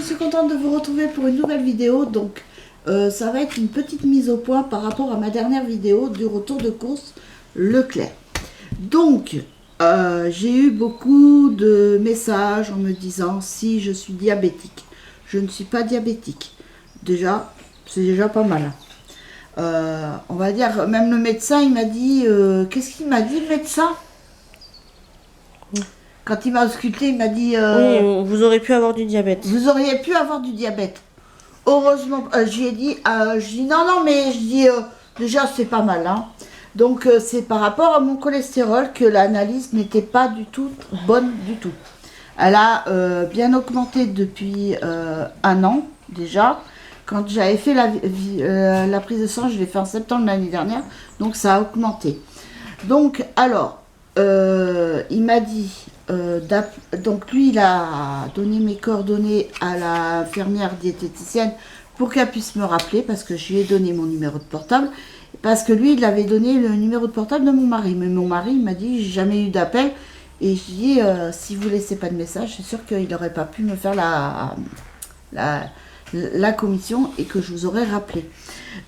Je suis contente de vous retrouver pour une nouvelle vidéo. Donc ça va être une petite mise au point par rapport à ma dernière vidéo du retour de course Leclerc. Donc j'ai eu beaucoup de messages en me disant si je suis diabétique. Je ne suis pas diabétique. Déjà, c'est déjà pas mal. On va dire, même le médecin, il m'a dit... Qu'est-ce qu'il m'a dit, le médecin? Quand il m'a ausculté, il m'a dit... Oui, vous aurez pu avoir du diabète. Vous auriez pu avoir du diabète. Heureusement, j'ai dit... non, mais je dis... déjà, c'est pas mal, hein. Donc, c'est par rapport à mon cholestérol que l'analyse n'était pas du tout bonne du tout. Elle a bien augmenté depuis un an, déjà. Quand j'avais fait la prise de sang, je l'ai fait en septembre l'année dernière, donc ça a augmenté. Donc, alors, il m'a dit, donc lui, il a donné mes coordonnées à la infirmière diététicienne pour qu'elle puisse me rappeler, parce que je lui ai donné mon numéro de portable, parce que lui, il avait donné le numéro de portable de mon mari. Mais mon mari, il m'a dit, j'ai jamais eu d'appel, et je dis, si vous laissez pas de message, c'est sûr qu'il n'aurait pas pu me faire la commission et que je vous aurais rappelé.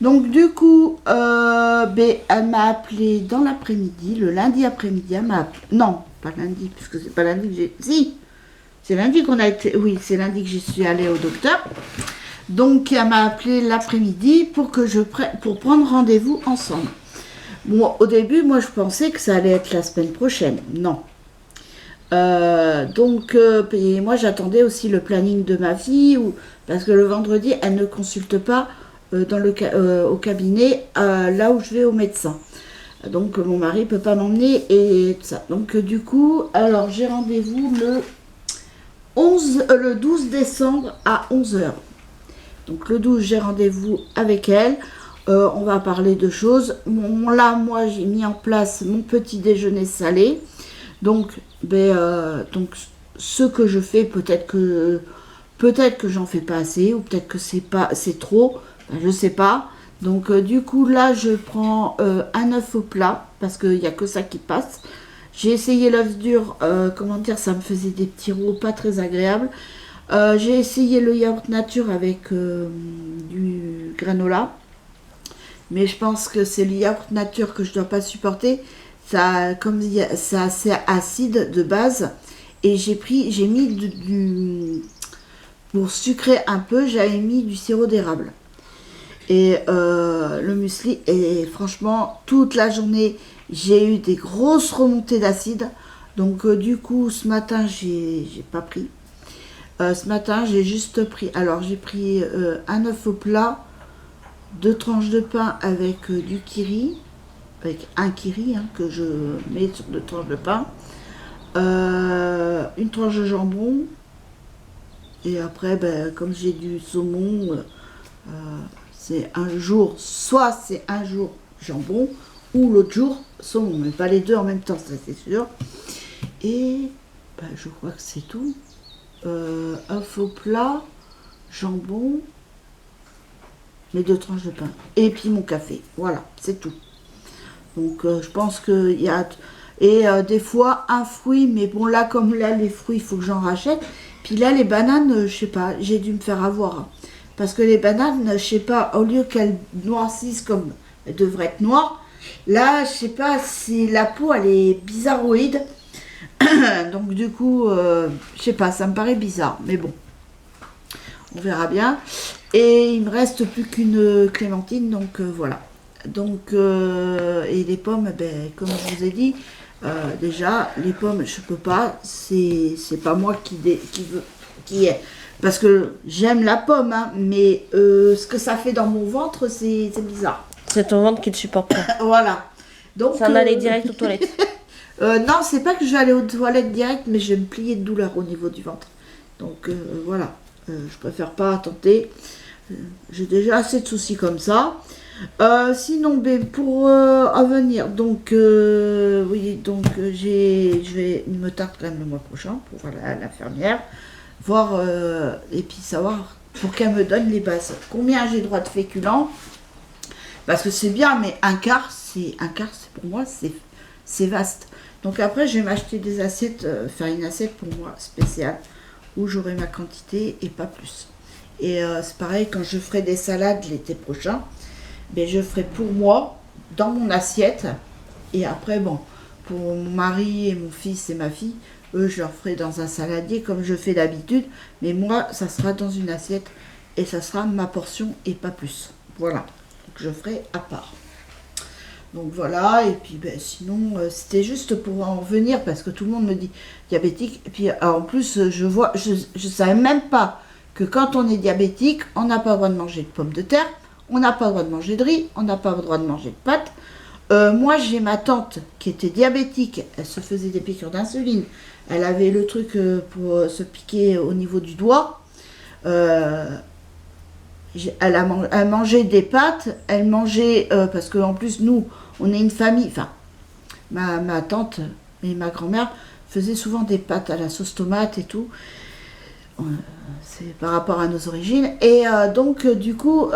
Donc du coup, elle m'a appelé dans l'après-midi, le lundi après-midi, elle m'a appelé, non, pas lundi, puisque c'est pas lundi que j'ai, si, c'est lundi qu'on a été, oui, c'est lundi que j'y suis allée au docteur. Donc elle m'a appelé l'après-midi pour pour prendre rendez-vous ensemble. Bon, au début, moi je pensais que ça allait être la semaine prochaine, non. Et moi j'attendais aussi le planning de ma fille, parce que le vendredi elle ne consulte pas au cabinet là où je vais au médecin. Donc mon mari peut pas m'emmener et tout ça. Donc du coup, alors j'ai rendez-vous le 12 décembre à 11 h. Donc le 12 j'ai rendez-vous avec elle. On va parler de choses. Là moi j'ai mis en place mon petit déjeuner salé. Donc ce que je fais, peut-être que j'en fais pas assez, ou peut-être que c'est trop, je sais pas. Donc du coup là je prends un œuf au plat, parce qu'il n'y a que ça qui passe. J'ai essayé l'œuf dur, comment dire, ça me faisait des petits roux pas très agréables. J'ai essayé le yaourt nature avec du granola, mais je pense que c'est le yaourt nature que je dois pas supporter. Ça, comme c'est assez acide de base, et j'ai mis pour sucrer un peu, j'avais mis du sirop d'érable. Et le muesli, et franchement, toute la journée, j'ai eu des grosses remontées d'acide. Donc du coup, ce matin, j'ai pas pris. Ce matin, j'ai juste pris, alors j'ai pris un œuf au plat, 2 tranches de pain avec du kiri, avec un kiri que je mets sur 2 tranches de pain, une tranche de jambon, et après, comme j'ai du saumon, c'est un jour, soit c'est un jour jambon, ou l'autre jour saumon, mais pas les deux en même temps, ça c'est sûr. Et je crois que c'est tout. Œuf au plat, jambon, mes 2 tranches de pain, et puis mon café, voilà, c'est tout. Donc je pense qu'il y a... Et des fois un fruit, mais bon là comme là les fruits il faut que j'en rachète. Puis là les bananes, je sais pas, j'ai dû me faire avoir. Parce que les bananes, je sais pas, au lieu qu'elles noircissent comme elles devraient être noires, là je sais pas si la peau elle est bizarroïde. Donc du coup, je sais pas, ça me paraît bizarre, mais bon. On verra bien. Et il me reste plus qu'une clémentine, donc voilà. Donc, et les pommes, comme je vous ai dit, déjà, les pommes, je peux pas, c'est pas moi qui est. Parce que j'aime la pomme, hein, mais ce que ça fait dans mon ventre, c'est bizarre. C'est ton ventre qui ne supporte pas. Voilà. Donc, ça en allait direct aux toilettes. Non, c'est pas que je vais aller aux toilettes direct, mais je vais me plier de douleur au niveau du ventre. Donc, voilà. Je préfère pas tenter. J'ai déjà assez de soucis comme ça. Sinon, pour à venir, donc oui, donc je vais me tarde quand même le mois prochain pour voir l'infirmière, voir et puis savoir pour qu'elle me donne les bases. Combien j'ai droit de féculents, parce que c'est bien, mais un quart, c'est pour moi, c'est vaste. Donc après, je vais m'acheter des assiettes, faire une assiette pour moi spéciale où j'aurai ma quantité et pas plus. Et c'est pareil, quand je ferai des salades l'été prochain, ben, je ferai pour moi, dans mon assiette. Et après, bon, pour mon mari et mon fils et ma fille, eux, je leur ferai dans un saladier comme je fais d'habitude. Mais moi, ça sera dans une assiette et ça sera ma portion et pas plus. Voilà, donc je ferai à part. Donc voilà, et puis ben, sinon, c'était juste pour en venir parce que tout le monde me dit diabétique. Et puis en plus, je vois, je savais même pas que quand on est diabétique, on n'a pas le droit de manger de pommes de terre, on n'a pas le droit de manger de riz, on n'a pas le droit de manger de pâtes. Moi, j'ai ma tante qui était diabétique, elle se faisait des piqûres d'insuline, elle avait le truc pour se piquer au niveau du doigt. Elle mangeait des pâtes, elle mangeait, parce qu'en plus, nous, on est une famille, enfin, ma tante et ma grand-mère faisaient souvent des pâtes à la sauce tomate et tout. C'est par rapport à nos origines. Et donc, du coup,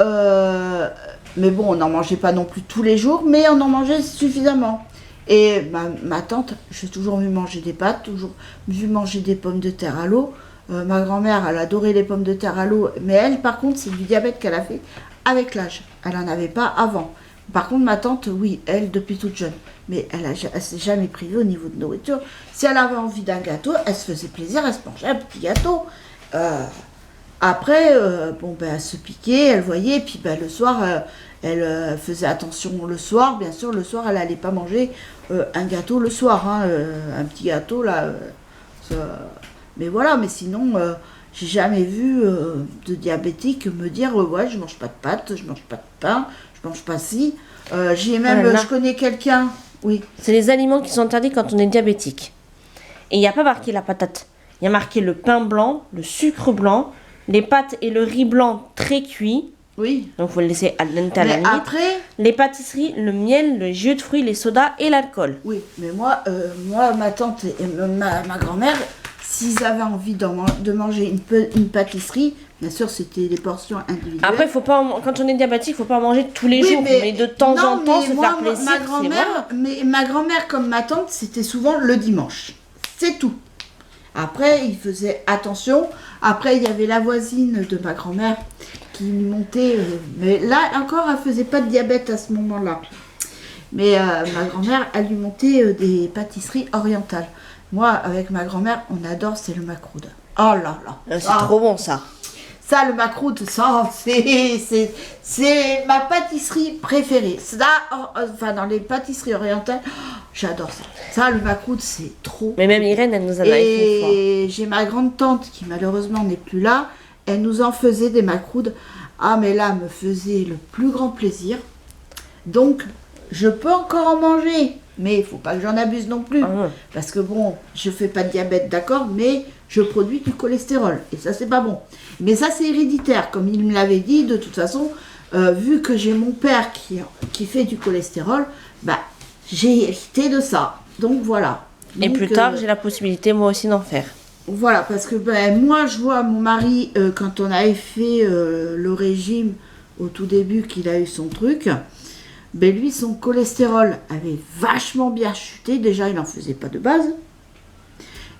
mais bon, on n'en mangeait pas non plus tous les jours, mais on en mangeait suffisamment. Et ma tante, j'ai toujours vu manger des pâtes, toujours vu manger des pommes de terre à l'eau. Ma grand-mère, elle adorait les pommes de terre à l'eau, mais elle, par contre, c'est du diabète qu'elle a fait avec l'âge. Elle n'en avait pas avant. Par contre, ma tante, oui, elle, depuis toute jeune. Mais elle s'est jamais privée au niveau de nourriture. Si elle avait envie d'un gâteau, elle se faisait plaisir, elle se mangeait un petit gâteau. Après, bon, ben, elle se piquait, elle voyait, et puis ben, le soir, elle faisait attention le soir. Bien sûr, le soir, elle n'allait pas manger un gâteau le soir, hein, un petit gâteau, là. Mais voilà, mais sinon, j'ai jamais vu de diabétique me dire ouais, je mange pas de pâtes, je mange pas de pain, je mange pas ci. J'ai même, je connais quelqu'un, oui. C'est les aliments qui sont interdits quand on est diabétique. Et il n'y a pas marqué la patate. Il y a marqué le pain blanc, le sucre blanc, les pâtes et le riz blanc très cuits. Oui. Donc, il faut le laisser à la limite. Après, les pâtisseries, le miel, le jus de fruits, les sodas et l'alcool. oui, mais moi, ma tante et ma grand-mère, s'ils avaient envie de manger une pâtisserie, bien sûr, c'était des portions individuelles. Après, faut pas quand on est diabétique, il ne faut pas en manger tous les jours. Mais de temps en temps, se faire plaisir. Ma grand-mère, comme ma tante, c'était souvent le dimanche. C'est tout. Après, il faisait attention. Après, il y avait la voisine de ma grand-mère qui lui montait. Mais là, encore, elle faisait pas de diabète à ce moment-là. Mais ma grand-mère, elle lui montait des pâtisseries orientales. Moi, avec ma grand-mère, on adore, c'est le macroude. Oh là là. C'est trop bon, ça. Ça, le macroude, ça, c'est ma pâtisserie préférée. Ça, enfin, dans les pâtisseries orientales, j'adore ça. Ça, le macroude, c'est trop. Mais même Irène, elle nous en a fait une fois. Et j'ai ma grande tante qui, malheureusement, n'est plus là. Elle nous en faisait des macroudes. Ah, mais là, me faisait le plus grand plaisir. Donc, je peux encore en manger. Mais il ne faut pas que j'en abuse non plus. Parce que bon, je fais pas de diabète, d'accord, mais je produis du cholestérol. Et ça, c'est pas bon. Mais ça, c'est héréditaire. Comme il me l'avait dit, de toute façon, vu que j'ai mon père qui fait du cholestérol, bah, j'ai hérité de ça. Donc voilà. Et plus tard, j'ai la possibilité, moi aussi, d'en faire. Voilà, parce que ben, moi, je vois mon mari, quand on avait fait le régime au tout début, qu'il a eu son truc, ben lui, son cholestérol avait vachement bien chuté. Déjà, il n'en faisait pas de base.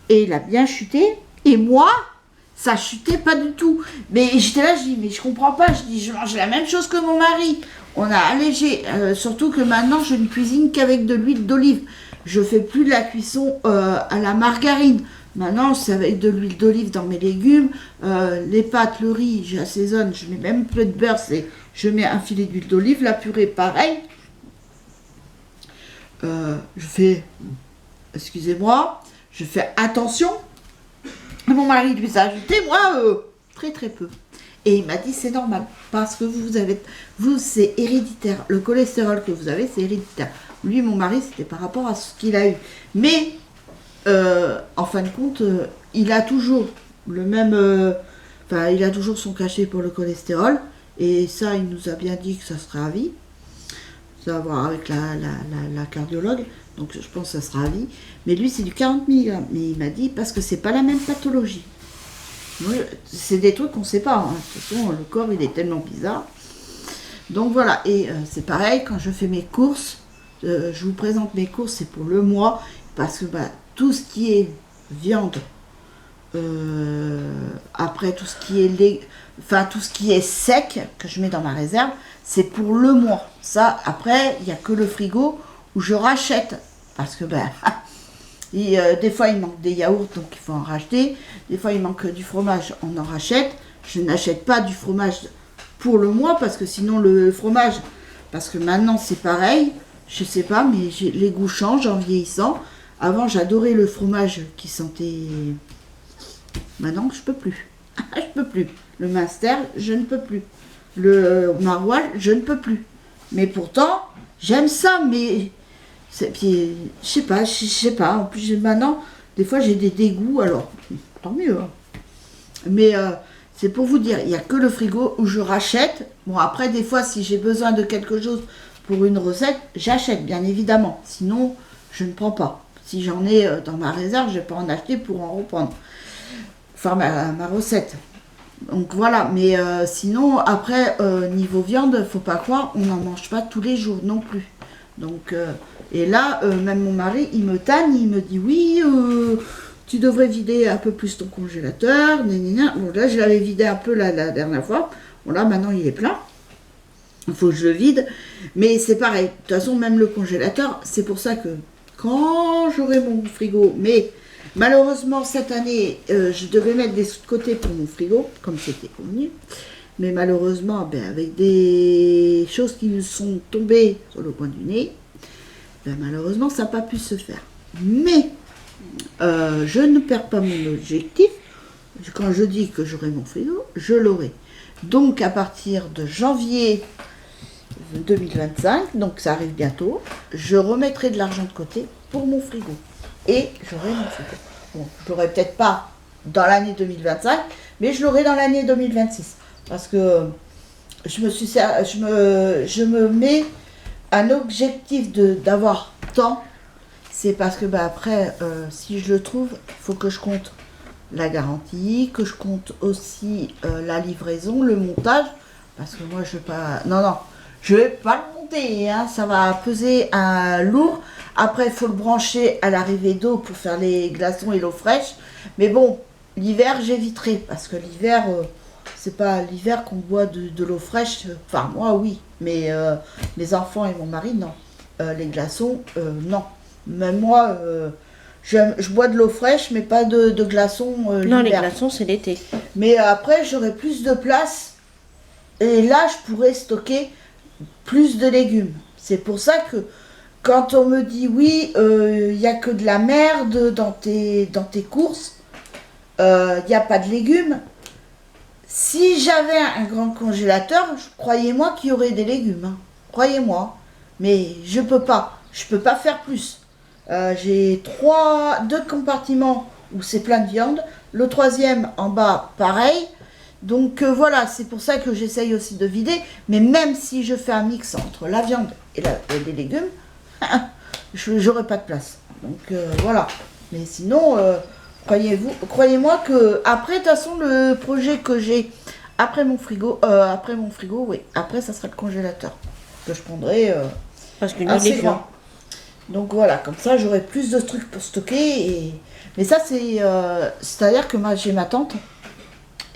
Et il a bien chuté. Et moi, ça chutait pas du tout. Mais j'étais là, je dis, mais je comprends pas. Je dis, je mange la même chose que mon mari. On a allégé. Surtout que maintenant, je ne cuisine qu'avec de l'huile d'olive. Je fais plus de la cuisson à la margarine. Maintenant, c'est avec de l'huile d'olive dans mes légumes. Les pâtes, le riz, j'assaisonne. Je mets même un peu de beurre. Je mets un filet d'huile d'olive. La purée, pareil. Je fais... Excusez-moi. Je fais attention. Mon mari lui a ajouté, moi, très très peu. Et il m'a dit, c'est normal. Parce que vous, c'est héréditaire. Le cholestérol que vous avez, c'est héréditaire. Lui, mon mari, c'était par rapport à ce qu'il a eu. Mais... en fin de compte, il a toujours le même, il a toujours son cachet pour le cholestérol, et ça, il nous a bien dit que ça sera à vie. Ça va voir avec la cardiologue, donc je pense que ça sera à vie. Mais lui, c'est du 40 mg. Mais il m'a dit parce que c'est pas la même pathologie. C'est des trucs qu'on sait pas. Hein. De toute façon, le corps, il est tellement bizarre. Donc voilà, et c'est pareil quand je fais mes courses. Je vous présente mes courses, c'est pour le mois, parce que tout ce qui est viande, Après, tout ce qui est tout ce qui est sec que je mets dans ma réserve, c'est pour le mois. Ça, après, il n'y a que le frigo où je rachète. Parce que, des fois, il manque des yaourts, donc il faut en racheter. Des fois, il manque du fromage, on en rachète. Je n'achète pas du fromage pour le mois, parce que sinon, le fromage, parce que maintenant, c'est pareil. Je sais pas, mais les goûts changent en vieillissant. Avant, j'adorais le fromage qui sentait... Maintenant, je peux plus. Je peux plus. Le Munster, je ne peux plus. Le maroilles, je ne peux plus. Mais pourtant, j'aime ça, mais... Puis, je sais pas. En plus, maintenant, des fois, j'ai des dégoûts, alors, tant mieux. Hein. Mais c'est pour vous dire, il n'y a que le frigo où je rachète. Bon, après, des fois, si j'ai besoin de quelque chose pour une recette, j'achète, bien évidemment. Sinon, je ne prends pas. Si j'en ai dans ma réserve, je ne vais pas en acheter pour en reprendre. Enfin, ma recette. Donc voilà, mais sinon, après, niveau viande, faut pas croire, on n'en mange pas tous les jours non plus. Donc, et là, même mon mari, il me tanne, il me dit oui, tu devrais vider un peu plus ton congélateur. Bon, là, je l'avais vidé un peu la dernière fois. Bon, là, maintenant, il est plein. Il faut que je le vide. Mais c'est pareil. De toute façon, même le congélateur, c'est pour ça que quand j'aurai mon frigo, mais malheureusement, cette année, je devais mettre des sous de côté pour mon frigo, comme c'était convenu. Mais malheureusement, avec des choses qui nous sont tombées sur le coin du nez, malheureusement, ça n'a pas pu se faire. Mais je ne perds pas mon objectif. Quand je dis que j'aurai mon frigo, je l'aurai. Donc, à partir de janvier 2025, donc ça arrive bientôt, je remettrai de l'argent de côté pour mon frigo. Et j'aurai mon frigo. Bon, je l'aurai peut-être pas dans l'année 2025, mais je l'aurai dans l'année 2026. Parce que je me mets un objectif d'avoir tant. C'est parce que après, si je le trouve, il faut que je compte la garantie, que je compte aussi la livraison, le montage. Parce que moi, je ne vais pas... Non, je ne vais pas le monter. Hein, ça va peser un lourd. Après, il faut le brancher à l'arrivée d'eau pour faire les glaçons et l'eau fraîche. Mais bon, l'hiver, j'éviterai. Parce que l'hiver, c'est pas l'hiver qu'on boit de l'eau fraîche. Enfin, moi, oui. Mais mes enfants et mon mari, non. Les glaçons, non. Même moi, je bois de l'eau fraîche, mais pas de glaçons l'hiver. Non, les glaçons, c'est l'été. Mais après, j'aurai plus de place. Et là, je pourrais stocker plus de légumes. C'est pour ça que quand on me dit oui, il n'y a que de la merde dans tes courses, il n'y a pas de légumes. Si j'avais un grand congélateur, croyez-moi qu'il y aurait des légumes. Hein. Croyez-moi. Mais je peux pas. Je peux pas faire plus. J'ai deux compartiments où c'est plein de viande. Le troisième en bas, pareil. Donc voilà, c'est pour ça que j'essaye aussi de vider. Mais même si je fais un mix entre la viande et les légumes, j'aurai pas de place. Donc voilà. Mais sinon, croyez-moi que après, de toute façon, le projet que j'ai après mon frigo, oui. Après, ça sera le congélateur que je prendrai Parce que assez grand. Donc voilà, comme ça, j'aurai plus de trucs pour stocker. Mais ça, c'est-à-dire que moi, j'ai ma tante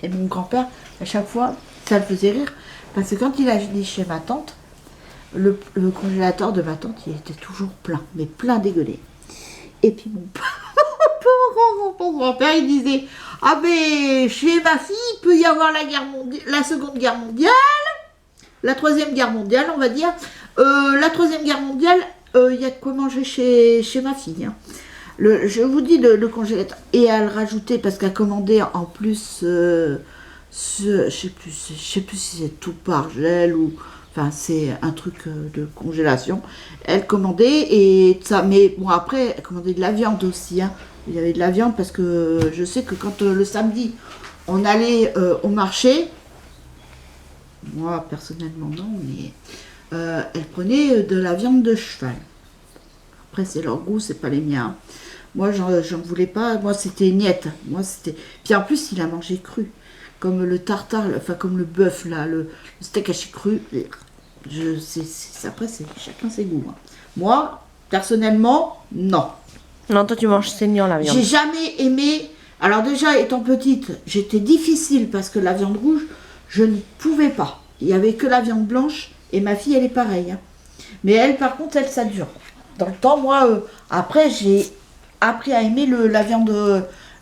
et mon grand-père, à chaque fois, ça le faisait rire. Parce que quand il a dit chez ma tante, le congélateur de ma tante, il était toujours plein, mais plein dégueulé. Et puis mon pauvre grand-père, il disait, ah ben, chez ma fille, il peut y avoir la Seconde Guerre mondiale, la Troisième Guerre mondiale, on va dire. La Troisième Guerre mondiale, il y a de quoi manger chez ma fille. Hein. Je vous dis le congélateur. Et elle rajoutait, parce qu'elle commandait en plus, je sais plus si c'est tout par gel ou... Enfin, c'est un truc de congélation. Elle commandait et ça... Mais bon, après, elle commandait de la viande aussi. Hein. Il y avait de la viande parce que je sais que quand le samedi, on allait au marché... Moi, personnellement, non, mais... elle prenait de la viande de cheval. Après, c'est leur goût, c'est pas les miens. Moi, j'en voulais pas. Moi, c'était niette. Moi, c'était... Puis en plus, il a mangé cru. Comme le tartare, enfin comme le bœuf, là, le steak haché cru. Après, c'est chacun ses goûts. Hein. Moi, personnellement, non. Non, toi, tu manges saignant la viande. J'ai jamais aimé... Alors déjà, étant petite, j'étais difficile parce que la viande rouge, je ne pouvais pas. Il n'y avait que la viande blanche et ma fille, elle est pareille. Hein. Mais elle, par contre, elle, ça dure. Dans le temps, moi, après, j'ai appris à aimer la viande,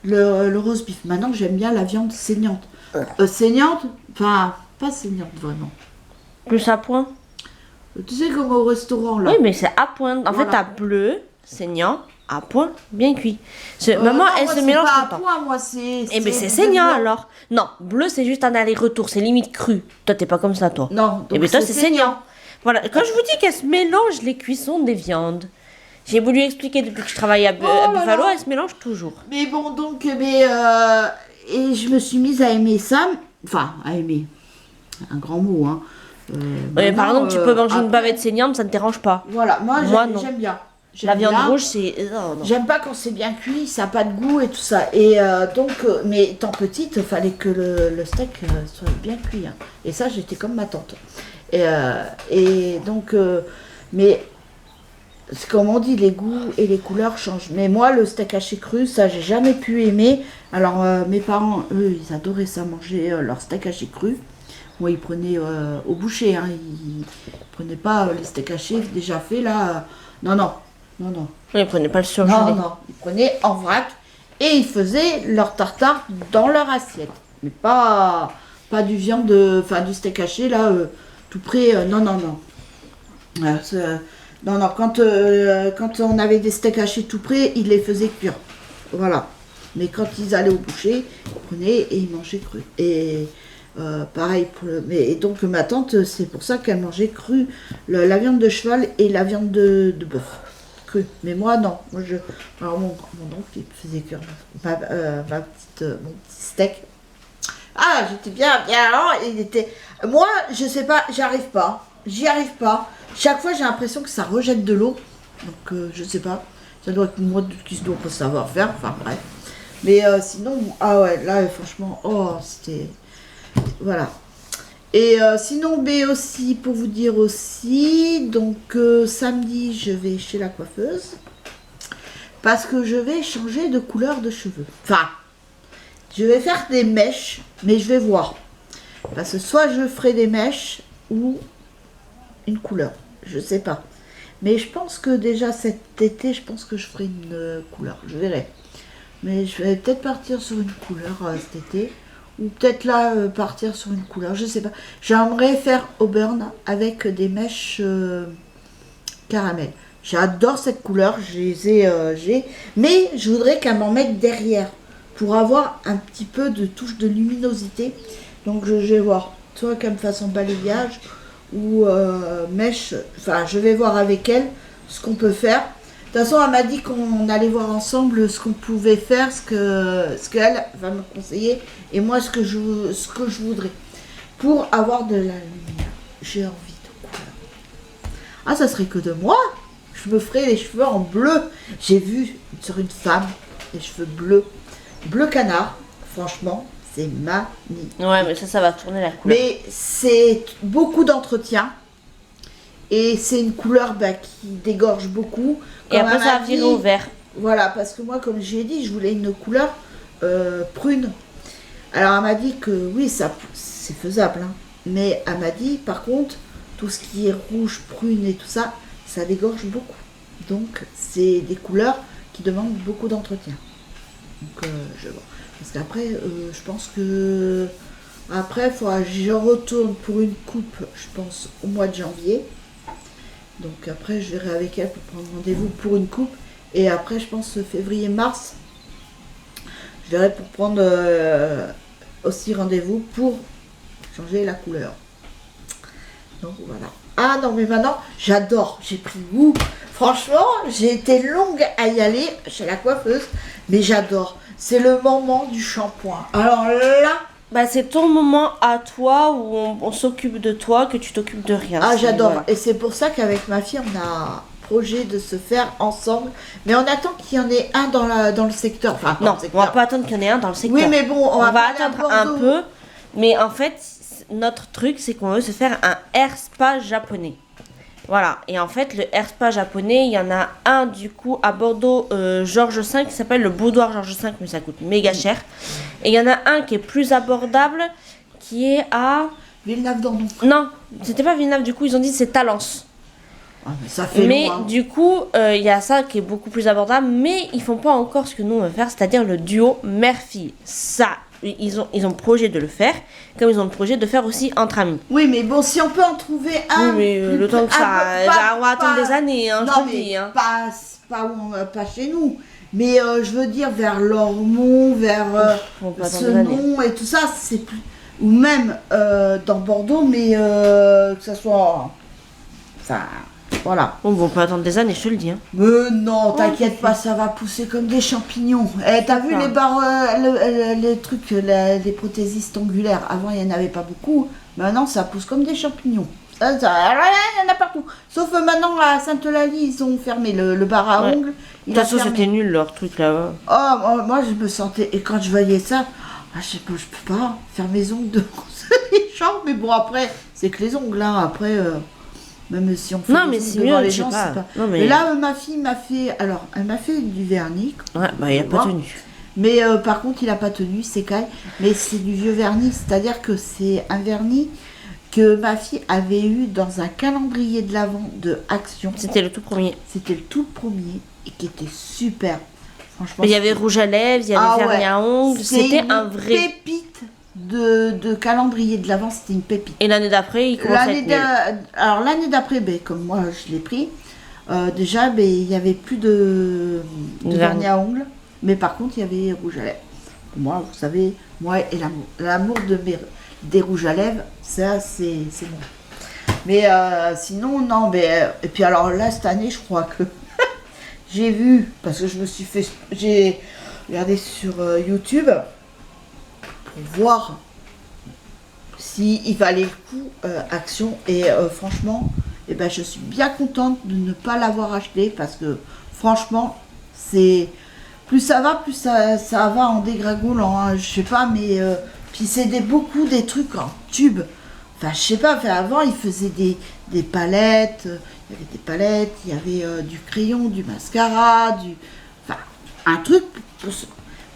le roast beef. Maintenant, j'aime bien la viande saignante. Saignante, enfin, pas saignante vraiment. Plus à point. Tu sais, comme au restaurant, là. Oui, mais c'est à point. En Voilà. fait, t'as bleu, saignant, à point, bien cuit. Maman, Non, elle moi, se c'est mélange pas tout à le temps. point, moi, c'est... Eh ben c'est saignant alors. Non, bleu c'est juste un aller-retour, c'est limite cru. Toi t'es pas comme ça toi. Non, Eh donc ben toi c'est saignant. Voilà, quand je vous dis qu'elle se mélange les cuissons des viandes, j'ai voulu expliquer depuis que je travaille à, Oh là Buffalo, là. elle se mélange toujours. Mais bon, donc, et je me suis mise à aimer ça. Enfin, à aimer. Un grand mot, hein. Ouais, par maintenant, exemple, tu peux manger une après- bavette saignante, ça ne te dérange pas. Voilà, moi, Moi, non. j'aime bien. La J'aime viande bien. rouge c'est. Non, non. J'aime pas quand c'est bien cuit, ça n'a pas de goût et tout ça. Et donc, mais étant petite, il fallait que le steak soit bien cuit. Hein. Et ça, j'étais comme ma tante. Et donc, mais c'est comme on dit, les goûts et les couleurs changent. Mais moi, le steak haché cru, ça, j'ai jamais pu aimer. Alors, mes parents, eux, ils adoraient ça, manger leur steak haché cru. Moi, ils prenaient au boucher. Hein. Ils prenaient pas les steaks hachés déjà faits, là. Non, non. Non, non. Oui, prenez pas le surgelé. Non, non, ils prenaient en vrac et ils faisaient leur tartare dans leur assiette. Mais pas du viande, enfin du steak haché là, tout près. Non, non, non. Non, non, quand on avait des steaks hachés tout près, ils les faisaient cuire. Voilà. Mais quand ils allaient au boucher, ils prenaient et ils mangeaient cru. Et pareil, et donc ma tante, c'est pour ça qu'elle mangeait cru la viande de cheval et la viande de bœuf. Cru. Mais moi, non. Moi, alors, mon oncle, il faisait cuire mon petit steak. Ah, j'étais bien. Alors, il était. Moi, je sais pas, j'y arrive pas. J'y arrive pas. Chaque fois, j'ai l'impression que ça rejette de l'eau. Donc, je sais pas. Ça doit être moi qui dois pas savoir faire. Enfin, bref. Mais sinon, ah ouais, là, franchement, oh, c'était. Voilà. Et sinon, B aussi, pour vous dire aussi, donc samedi, je vais chez la coiffeuse parce que je vais changer de couleur de cheveux. Enfin, je vais faire des mèches, mais je vais voir. Parce que soit je ferai des mèches ou une couleur, je sais pas. Mais je pense que déjà cet été, je pense que je ferai une couleur, je verrai. Mais je vais peut-être partir sur une couleur cet été. Ou peut-être là, partir sur une couleur, je sais pas. J'aimerais faire auburn avec des mèches caramel. J'adore cette couleur, j'ai. Mais je voudrais qu'elle m'en mette derrière pour avoir un petit peu de touche de luminosité. Donc je vais voir, soit qu'elle me fasse en balayage ou mèche. Enfin, je vais voir avec elle ce qu'on peut faire. De toute façon, elle m'a dit qu'on allait voir ensemble ce qu'on pouvait faire, ce qu'elle va me conseiller, et moi ce que je voudrais. Pour avoir de la lumière. J'ai envie de couleur. Ah, ça serait que de moi. Je me ferais les cheveux en bleu. J'ai vu sur une femme les cheveux bleus. Bleu canard. Franchement, c'est magnifique. Ouais, mais ça va tourner la couleur. Mais c'est beaucoup d'entretien. Et c'est une couleur qui dégorge beaucoup. Et Comme après elle ça va m'a virer dit- au vert. Voilà, parce que moi, comme j'ai dit, je voulais une couleur prune. Alors, elle m'a dit que oui, ça, c'est faisable. Hein. Mais elle m'a dit, par contre, tout ce qui est rouge, prune et tout ça, ça dégorge beaucoup. Donc, c'est des couleurs qui demandent beaucoup d'entretien. Donc, je vois. Parce qu'après, je pense que... Après, il faudra que je retourne pour une coupe, je pense, au mois de janvier. Donc après, je verrai avec elle pour prendre rendez-vous pour une coupe. Et après, je pense février-mars, je verrai pour prendre aussi rendez-vous pour changer la couleur. Donc voilà. Ah non, mais maintenant, j'adore. J'ai pris goût. Franchement, j'ai été longue à y aller chez la coiffeuse. Mais j'adore. C'est le moment du shampoing. Alors là... Bah, c'est ton moment à toi où on s'occupe de toi, que tu t'occupes de rien. Ah, C'est- j'adore. voilà. Et c'est pour ça qu'avec ma fille, on a projet de se faire ensemble. Mais on attend qu'il y en ait un dans le secteur. Enfin, dans Non, le on secteur. va pas attendre qu'il y en ait un dans le secteur. Oui, mais bon, on va va pas aller à attendre un Bordeaux. peu. Mais en fait, notre truc, c'est qu'on veut se faire un hair spa japonais. Voilà, et en fait, le air spa japonais, il y en a un du coup à Bordeaux, Georges V, qui s'appelle le Boudoir Georges V, mais ça coûte méga cher. Et il y en a un qui est plus abordable, qui est à. Villeneuve-d'Ornon. Non, c'était pas Villeneuve, du coup, ils ont dit c'est Talence. Ah, mais ça fait Mais loin. du coup, il y a ça qui est beaucoup plus abordable, mais ils font pas encore ce que nous on veut faire, c'est-à-dire le duo mère-fille. Ça, ils ont projet de le faire, comme ils ont le projet de faire aussi entre amis. Oui, mais bon, si on peut en trouver un. Oui, mais le temps que ça, on va attendre des années, hein, non, je te le mais dis. Hein. pas chez nous. Mais je veux dire, vers Lormont, vers On peut attendre des années. Senon et tout ça, c'est plus. Ou même dans Bordeaux, mais que ça soit. Ça. Voilà. Bon, on peut attendre des années, je te le dis. Hein. Mais non, t'inquiète pas, ça va pousser comme des champignons. Eh, t'as vu Ça. les barres, les trucs, les prothésistes angulaires. Avant, il n'y en avait pas beaucoup. Maintenant, ça pousse comme des champignons. Il y en a partout. Sauf maintenant, à Sainte-Eulalie, ils ont fermé le bar à Ouais. ongles. De Il toute a façon, fermé. c'était nul leur truc là-bas. Oh, moi, je me sentais. Et quand je voyais ça, je sais pas, je peux pas faire mes ongles de les gens. Mais bon, après, c'est que les ongles, hein. Après. Même si on fait Non, des mais ongles c'est devant mieux, les je sais gens, pas. c'est pas. Non, mais- Mais là, ma fille m'a fait. Alors, elle m'a fait du vernis. Ouais, bah, il a pas tenu. Mais par contre, il a pas tenu, c'est caille. Mais c'est du vieux vernis, c'est-à-dire que c'est un vernis que ma fille avait eu dans un calendrier de l'Avent de Action. C'était le tout premier. C'était le tout premier et qui était super. Franchement, Mais il y avait rouge à lèvres, il y avait Ah vernis ouais. à ongles, C'est c'était une un vrai. pépite de calendrier de l'Avent, c'était une pépite. Et l'année d'après, il commence à être nul. Alors l'année d'après, comme moi je l'ai pris, déjà il n'y avait plus de vernis à ongles, mais par contre il y avait rouge à lèvres. Moi, vous savez, moi et l'amour des rouges à lèvres, ça c'est bon. Mais sinon, non, mais et puis alors là cette année, je crois que j'ai vu, parce que j'ai regardé sur YouTube pour voir s'il valait le coup Action et franchement eh ben, je suis bien contente de ne pas l'avoir acheté parce que franchement c'est plus ça va plus ça va en dégringolant hein, je sais pas mais puis c'est beaucoup des trucs en tube enfin je sais pas enfin, avant ils faisaient des palettes il y avait des palettes il y avait du crayon du mascara enfin un truc pour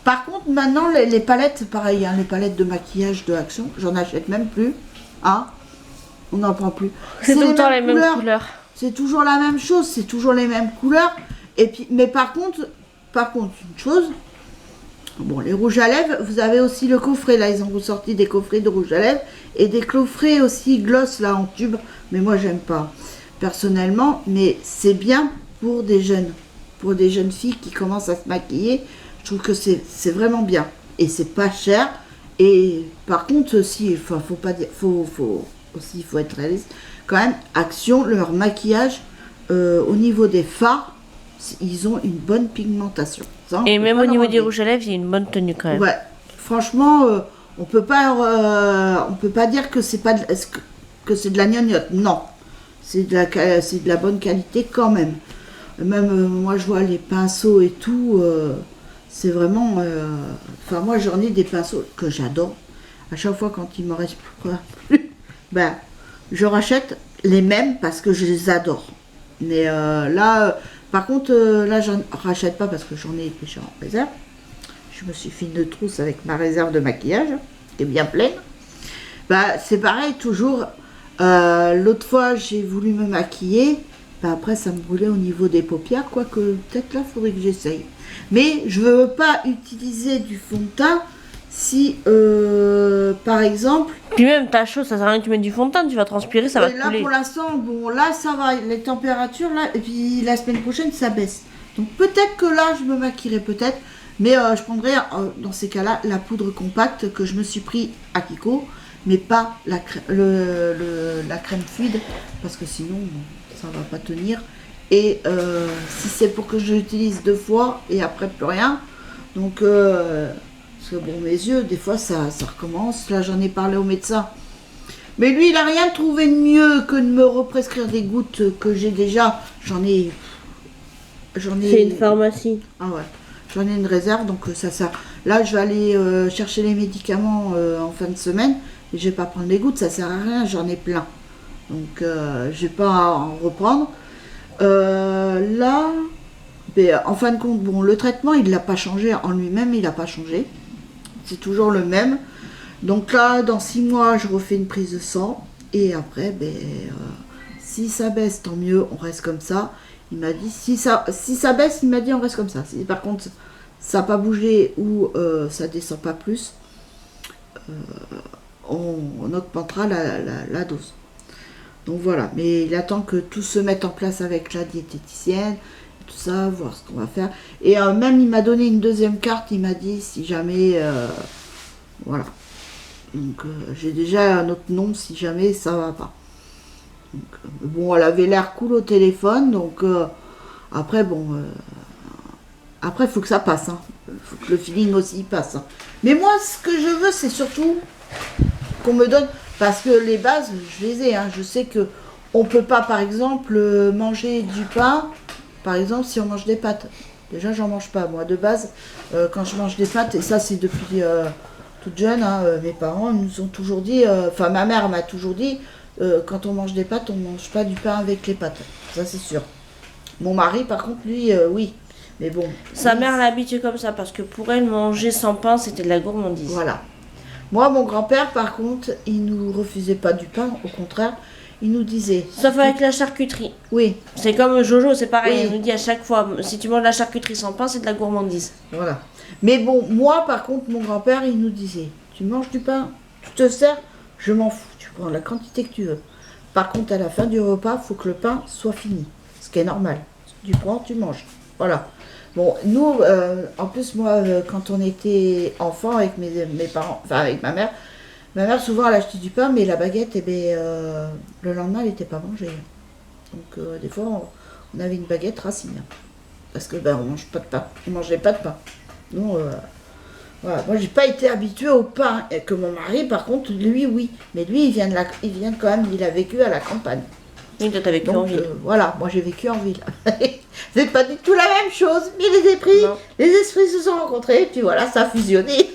par contre, maintenant, les palettes, c'est pareil, hein, les palettes de maquillage de Action, j'en achète même plus. Hein, on n'en prend plus. C'est tout le temps les mêmes couleurs. C'est toujours la même chose, c'est toujours les mêmes couleurs. Et puis, mais par contre, une chose, bon, les rouges à lèvres, vous avez aussi le coffret, là, ils ont ressorti des coffrets de rouges à lèvres et des coffrets aussi gloss, là, en tube. Mais moi, j'aime pas, personnellement, mais c'est bien pour des jeunes filles qui commencent à se maquiller. Je trouve que c'est vraiment bien et c'est pas cher et par contre aussi faut pas dire faut être réaliste quand même Action leur maquillage au niveau des fards ils ont une bonne pigmentation ça, et même au niveau des rouges à lèvres il y a une bonne tenue quand même ouais franchement on peut pas dire que c'est pas que c'est de la gnognotte non c'est de la bonne qualité quand même moi je vois les pinceaux et tout c'est vraiment... Enfin, moi, j'en ai des pinceaux que j'adore. À chaque fois, quand il m'en reste plus, ben, je rachète les mêmes parce que je les adore. Mais là, par contre, là, j'en rachète pas parce que j'en ai déjà en réserve. Je me suis fait une trousse avec ma réserve de maquillage, qui est bien pleine. Ben, c'est pareil, toujours. L'autre fois, j'ai voulu me maquiller. Ben, après, ça me brûlait au niveau des paupières, quoique peut-être là, il faudrait que j'essaye. Mais je ne veux pas utiliser du fond de teint si, par exemple... Puis même, t'as chaud, ça sert à rien que tu mets du fond de teint, tu vas transpirer, ça va te là, couler. pour l'instant, bon, là, ça va, les températures, là, et puis la semaine prochaine, ça baisse. Donc peut-être que là, je me maquillerai peut-être, mais je prendrai, dans ces cas-là, la poudre compacte que je me suis pris à Kiko, mais pas la crème fluide, parce que sinon, ça ne va pas tenir. Et si c'est pour que je l'utilise 2 fois et après plus rien, donc parce que bon mes yeux des fois ça recommence, là j'en ai parlé au médecin, mais lui il a rien trouvé de mieux que de me represcrire des gouttes que j'ai déjà, j'en ai C'est une pharmacie. Ah ouais, j'en ai une réserve donc ça là je vais aller chercher les médicaments en fin de semaine et je vais pas prendre les gouttes, ça sert à rien, j'en ai plein. Donc je vais pas en reprendre. Là, ben, en fin de compte, bon, le traitement, il l'a pas changé en lui-même, il n'a pas changé. C'est toujours le même. Donc là, dans 6 mois, je refais une prise de sang. Et après, ben, si ça baisse, tant mieux, on reste comme ça. Il m'a dit, si ça baisse, il m'a dit, on reste comme ça. Si par contre, ça n'a pas bougé ou ça descend pas plus, on augmentera la dose. Donc voilà, mais il attend que tout se mette en place avec la diététicienne, tout ça, voir ce qu'on va faire. Et même il m'a donné une deuxième carte, il m'a dit si jamais, voilà. Donc j'ai déjà un autre nom si jamais ça va pas. Donc, bon, elle avait l'air cool au téléphone, donc après bon, après il faut que ça passe, hein. Faut que le feeling aussi passe. Hein. Mais moi, ce que je veux, c'est surtout qu'on me donne. Parce que les bases, je les ai. Hein. Je sais que on peut pas, par exemple, manger du pain. Par exemple, si on mange des pâtes. Déjà, j'en mange pas. Moi, de base, quand je mange des pâtes, et ça, c'est depuis toute jeune, hein, mes parents nous ont toujours dit, enfin, ma mère m'a toujours dit, quand on mange des pâtes, on mange pas du pain avec les pâtes. Ça, c'est sûr. Mon mari, par contre, lui, oui. Mais bon. Sa mère l'a habituée comme ça, parce que pour elle, manger sans pain, c'était de la gourmandise. Voilà. Moi, mon grand-père, par contre, il nous refusait pas du pain, au contraire, il nous disait... Sauf avec la charcuterie. Oui. C'est comme Jojo, c'est pareil, Oui. il nous dit à chaque fois, si tu manges de la charcuterie sans pain, c'est de la gourmandise. Voilà. Mais bon, moi, par contre, mon grand-père, il nous disait, tu manges du pain, tu te sers, je m'en fous, tu prends la quantité que tu veux. Par contre, à la fin du repas, il faut que le pain soit fini, ce qui est normal. Tu prends, tu manges. Voilà. Bon, nous, en plus, moi, quand on était enfant avec mes parents, enfin avec ma mère, souvent, elle achetait du pain, mais la baguette, eh ben, le lendemain, elle n'était pas mangée. Donc, des fois, on avait une baguette racine. Parce que, ben, on mange pas de pain. On mangeait pas de pain. Non, voilà. Moi, j'ai pas été habituée au pain. Et que mon mari, par contre, lui, oui. Mais lui, il vient quand même, il a vécu à la campagne. Oui, toi, t'as vécu en ville. Voilà, moi j'ai vécu en ville. C'est pas du tout la même chose, mais les esprits se sont rencontrés, et puis voilà, ça a fusionné.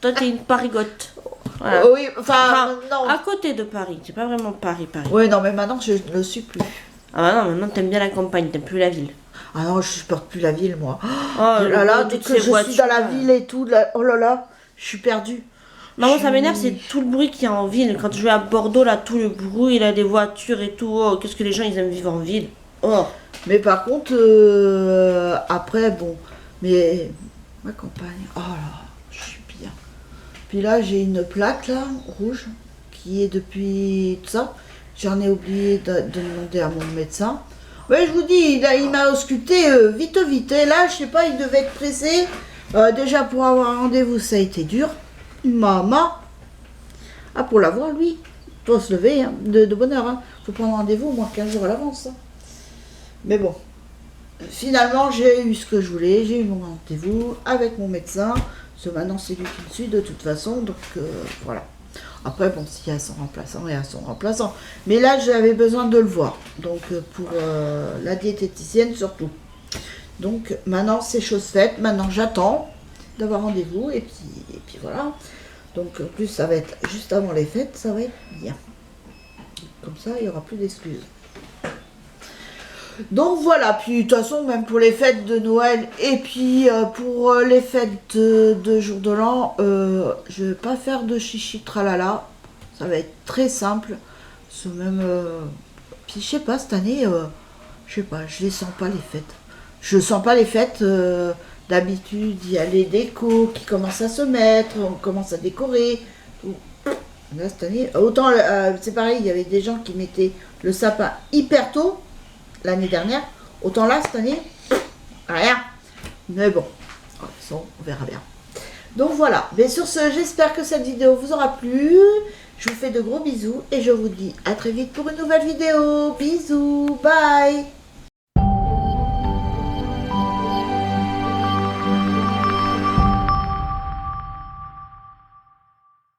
Toi, t'es une parigote. Voilà. Oui, enfin, non. À côté de Paris, c'est pas vraiment Paris. Oui, non, mais maintenant je ne le suis plus. Ah bah non, maintenant t'aimes bien la campagne, t'aimes plus la ville. Ah non, je supporte plus la ville, moi. Oh là là, dès que je suis dans la ville et tout, là, oh là là, je suis perdue. Non, moi ça m'énerve, c'est tout le bruit qu'il y a en ville. Quand je vais à Bordeaux, là, tout le bruit, là, des voitures et tout. Oh, qu'est-ce que les gens, ils aiment vivre en ville. Oh. Mais par contre, après, bon, mais ma campagne, oh là, je suis bien. Puis là, j'ai une plaque, là, rouge, qui est depuis tout ça. J'en ai oublié de demander à mon médecin. Ouais, je vous dis, il m'a ausculté vite. Et là, je sais pas, il devait être pressé. Déjà, pour avoir un rendez-vous, ça a été dur. Maman. Ah, pour l'avoir, lui. Faut se lever, hein, de bonne heure. Hein. Faut prendre rendez-vous au moins 15 jours à l'avance. Hein. Mais bon. Finalement, j'ai eu ce que je voulais. J'ai eu mon rendez-vous avec mon médecin. Parce que maintenant, c'est lui qui me suit de toute façon. Donc, voilà. Après, bon, s'il y a son remplaçant, il y a son remplaçant. Mais là, j'avais besoin de le voir. Donc, pour la diététicienne surtout. Donc, maintenant, c'est chose faite. Maintenant, j'attends d'avoir rendez-vous. Et puis voilà. Donc, en plus, ça va être juste avant les fêtes. Ça va être bien. Comme ça, il n'y aura plus d'excuses. Donc, voilà. Puis, de toute façon, même pour les fêtes de Noël et puis pour les fêtes de jour de l'an, je ne vais pas faire de chichi tralala. Ça va être très simple. C'est même... Puis, je sais pas, cette année, je sais pas, je les sens pas les fêtes. Je sens pas les fêtes. D'habitude, il y a les décos qui commencent à se mettre, on commence à décorer. Tout. Là, cette année, autant, c'est pareil, il y avait des gens qui mettaient le sapin hyper tôt, l'année dernière. Autant là, cette année, rien. Mais bon, de toute façon, on verra bien. Donc voilà, mais sur ce, j'espère que cette vidéo vous aura plu. Je vous fais de gros bisous et je vous dis à très vite pour une nouvelle vidéo. Bisous, bye.